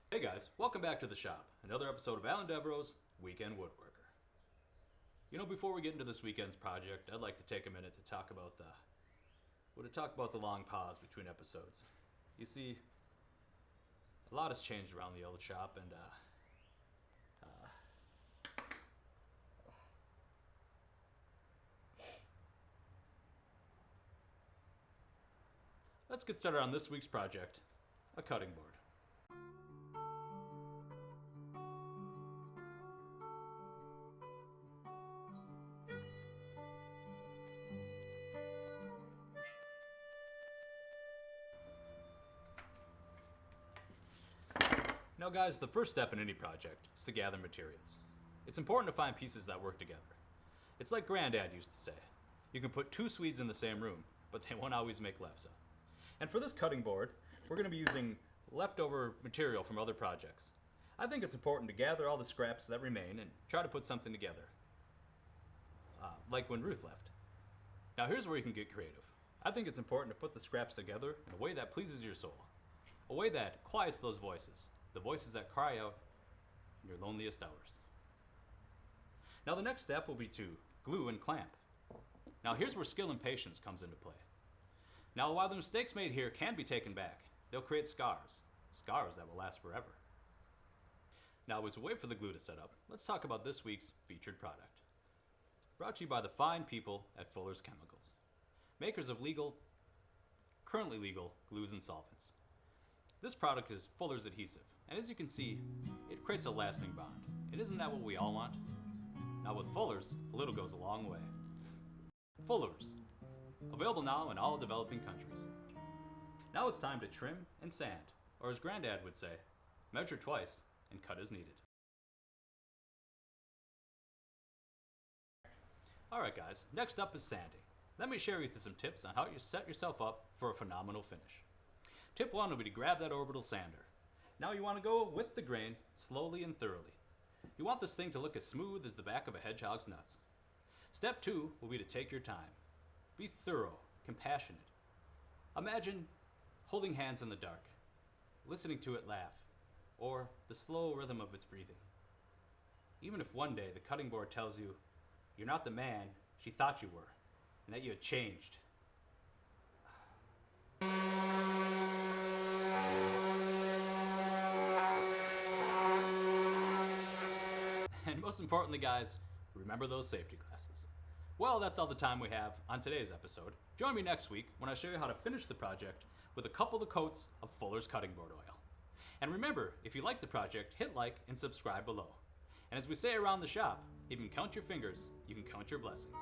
Hey guys, welcome back to the shop. Another episode of Alan Devereau's Weekend Woodworker. Before we get into this weekend's project, I'd like to take a minute to talk about the long pause between episodes. You see, a lot has changed around the old shop, and let's get started on this week's project, a cutting board. Now guys, the first step in any project is to gather materials. It's important to find pieces that work together. It's like Granddad used to say, you can put two Swedes in the same room, but they won't always make lefse. And for this cutting board, we're going to be using leftover material from other projects. I think it's important to gather all the scraps that remain and try to put something together. Like when Ruth left. Now here's where you can get creative. I think it's important to put the scraps together in a way that pleases your soul. A way that quiets those voices. The voices that cry out in your loneliest hours. Now the next step will be to glue and clamp. Now here's where skill and patience comes into play. Now while the mistakes made here can be taken back, they'll create scars that will last forever. Now as we wait for the glue to set up, let's talk about this week's featured product. Brought to you by the fine people at Fuller's Chemicals, makers of currently legal glues and solvents. This product is Fuller's adhesive, and as you can see, it creates a lasting bond. And isn't that what we all want? Now with Fuller's, a little goes a long way. Fuller's, available now in all developing countries. Now it's time to trim and sand, or as Granddad would say, measure twice and cut as needed. Alright guys, next up is sanding. Let me share with you some tips on how you set yourself up for a phenomenal finish. Tip 1 will be to grab that orbital sander. Now you want to go with the grain, slowly and thoroughly. You want this thing to look as smooth as the back of a hedgehog's nuts. Step 2 will be to take your time. Be thorough, compassionate. Imagine holding hands in the dark, listening to it laugh, or the slow rhythm of its breathing. Even if one day the cutting board tells you you're not the man she thought you were, and that you had changed. And most importantly, guys, remember those safety glasses. Well, that's all the time we have on today's episode. Join me next week when I show you how to finish the project with a couple of coats of Fuller's cutting board oil. And remember, if you like the project, hit like and subscribe below. And as we say around the shop, if you can count your fingers, you can count your blessings.